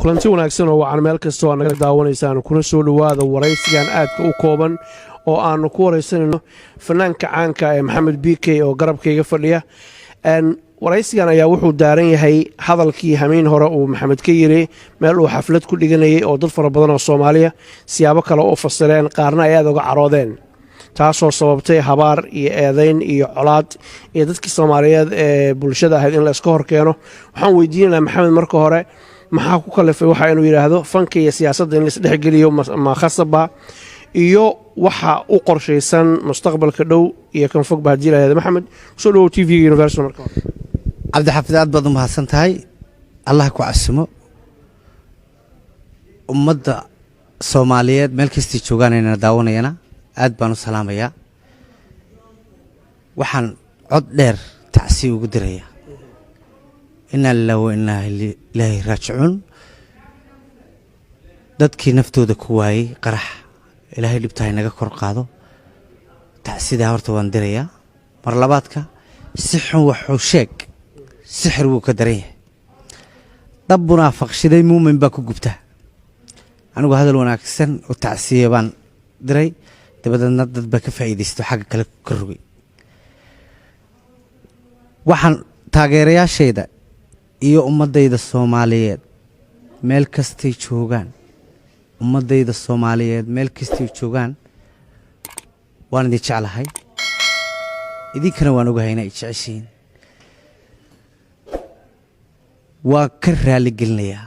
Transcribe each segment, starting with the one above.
kulanti wanaagsan oo wacan meel kasta oo naga daawanaysaan kuna soo dhawaada waraysigan aadka u kooban oo aanu ku waraysanayno fanaanka caanka ee Maxamed BK oo garabkayga fadhiya waraysigan ayaa wuxuu daaran yahay hadalkii hameen hore uu Maxamed ka yiri meel uu xaflad ku dhiganayay oo dad fara badan oo Soomaaliya siyaabo kale oo fasireen qaarna ay aad uga caroodeen taasoo sababtay habaar iyo eedayn iyo colaad iyo dadkii Soomaaliyeed ee bulshada ahayd in la iska hor keeno waxaan weydiinayaa Maxamed marka hore maxaa ku kalifay waxa inuu yiraahdo fanka iyo siyaasadda in la isdhex geliyo ma khasaba iyo waxa u qorshaysan mustaqbalka dhow iyo kan fog baa jilaayada Maxamed soo dhaw TV Universal marka Cabdi Xafid aad baad u mahadsan tahay Allah ku casmo ummadda Soomaaliyeed meel kasta joogaan inay daawanayana aad baan u salaamayaa waxaan cod dheer tacsi ugu diraya inna lillahi wa inna ilayhi raaji'uun dadkii naftooda ku waayay qarax ilaahay dhibtahay naga kor qaado tacsida horta waan dirayaa mar labaadka si xun wuxuu sheeg sixir wuu ka daran yahay dab munaafaqshiday muumin baa ku gubta anigu hadal wanaagsan oo tacsiye baan diray dabadna dad ba ka faa'iideysto xagga kale ka rogay waxaan taageerayaashayda iyo ummadayda Soomaaliyeed meel kastay joogaan ummadayda Soomaaliyeed meel kastay joogaan waan idin jeclahay idinkana waan ogahay inay jeceshiin waa ka raali gelinayaa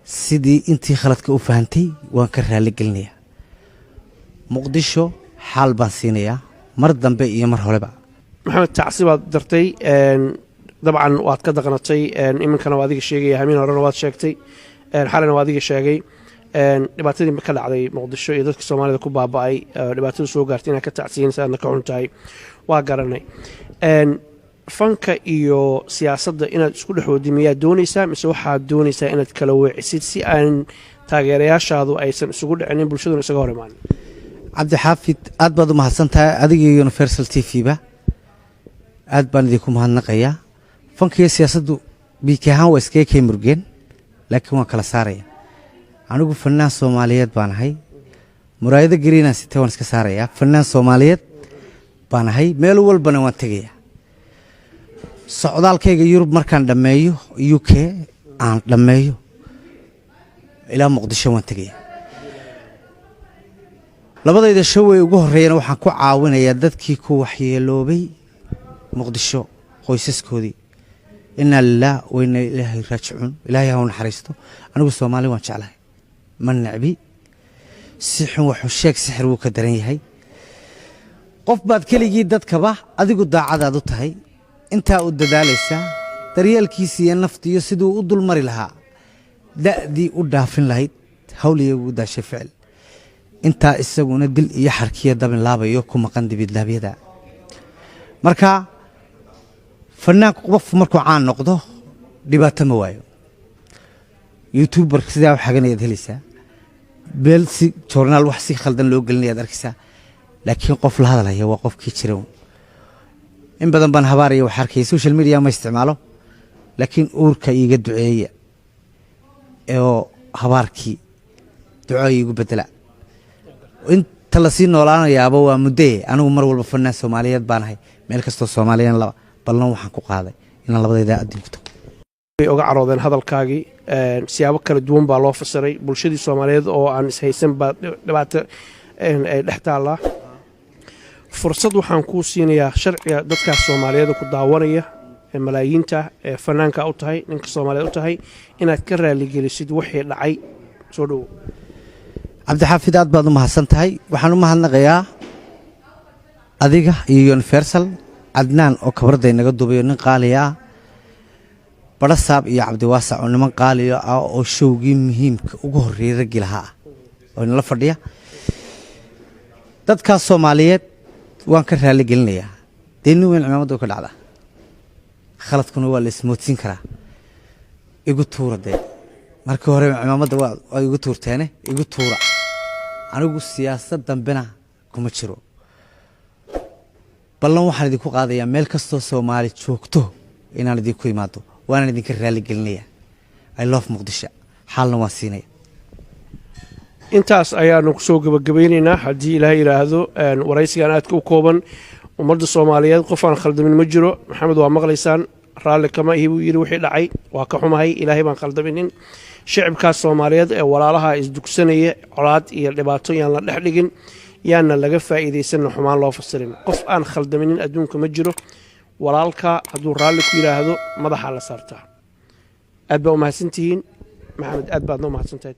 sidii intii khaladka u fahantay waan ka raali gelinayaa muqdisho xaal baan siinayaa mar dambe iyo mar horeba Maxamed tacsi baad dartay dabcan waad ka daqnatay iminkana waa adiga sheegay hameen horena waad sheegtay xalana waa adiga sheegay dhibaatadii ka dhacday muqdisho iyo dadka Soomaalida ku baaba'ay dhibaatada soo gaartay inaad ka tacsiinaysa aadna ka xuntahay waa garanay fanka iyo siyaasadda inaad isku dhaxoodimiyaa doonaysaa mise waxaad doonaysaa inaad kala weecisid si aan taageerayaashaadu aysan isugu dhicinin bulshaduna isaga hor imaan Cabdi Xafid aad baad u mahadsan tahay adiga iyo Universal TV ba aad baan idinku mahadnaqayaa fanka iyo siyaasaddu biikahan waa iska kay murgeen laakiin waan kala saaraya anigu fanaan Soomaaliyeed baan ahay muraayada gariina sitay waan iska saaraya fanaan Soomaaliyeed baan ahay meel walbana waan tagayaa socdaalkayga Yurub markaan dhameeyo UK aan dhameeyo ilaa Muqdisho waan tagayaa labadayda shaway ugu horeeyana waxaan ku caawinayaa dadkii ku waxyeeloobay Muqdisho qoysaskoodii inna lillahi wa inna ilayhi raaji'uun ilaahay ha u naxariisto anigu Soomaali waan jeclahay ma nacbi si xun wuxuu sheeg sixir wuu ka daran yahay qof baad keligii dadkaba adigu daacadaad u tahay inta u dadaalaysa daryeelkiisa iyo naftiyo sidoo u dulmari lahaa da'dii u dhaafin lahayd hawliga ugu daashay ficil inta isaguna dil iyo xarkiya dabin laabayo ku maqan dibidlaabyada marka fanaanku qof markuu caan noqdo dhibaato ma waayo YouTuber sidaa wax xaganayad helaysaa beel si journal wax si khaldan loo gelinayaad arkaysaa laakiin qof la hadalaya waa qofkii jira in badan baan habaariyo wax arkay social media ma isticmaalo laakiin uurka iiga duceeya oo habaarkii duco iigu bedela inta la sii noolaanayaaba waa mudee anigu mar walba fanaan Soomaaliyeed baan ahay meel kasta Soomaaliyeed laba ballan waxaan ku qaaday in labadayda adinto uga caroodeen hadalkaagii siyaabo kala duwan baa loo fasiray bulshadii Soomaaliyeed oo aan is haysan baa dhibaato ay dhaxtaala fursad waxaan ku siinayaa sharciga dadka Soomaaliyeed ku daawanaya malaayiinta fanaanka u tahay ninka Soomaaliyeed u tahay inaad ka raali gelisid wixii dhacay soo dhaw Cabdi Xafid aad baad u mahadsan tahay waxaan u mahadnaqayaa adiga iyo Universal Adnaan oo kabarday naga duubayo nin qaali ah Barasaab iyo Cabdi Waasac oo niman qaali ah oo showgii muhiimka ugu horeeyay rag ilaha oo in la fadhiya dadka Soomaaliyeed waan ka raali gelinayaa deenu weyn cimaamada ka dhacda khaladkuna waa la ismoodsin karaa igu tuurade markii hore cimaamada waa igu tuurteene igu tuura anigu siyaasad dambena kuma jiro ballan waxaan idinku qaadayaa meel kastoo Soomaali joogto inaan idinku imaado waan idinka raali gelinayaa I love Muqdisho xaalna waan siinaya intaas ayaanu kusoo gabagabaynaynaa haddii ilaahay yidhaahdo waraysigan aadka u kooban ummadda soomaaliyeed qof aan khaldamin ma jiro maxamed waa maqlaysaan raalli kama ihi buu yidhi wixii dhacay waa ka xumahay ilaahay baan khaldaminin shicibkaas soomaaliyeed ee walaalaha isdugsanaya colaad iyo dhibaato yaan la dhex dhigin yaana laga faa'iidaysanna xumaan loo fasirin qof aan khaldaminin adduunka ma jiro walaalka hadduu raalli ku yidhaahdo madaxaa la saartaa aad baa u mahadsantihiin maxamed aad baadna u mahadsantahay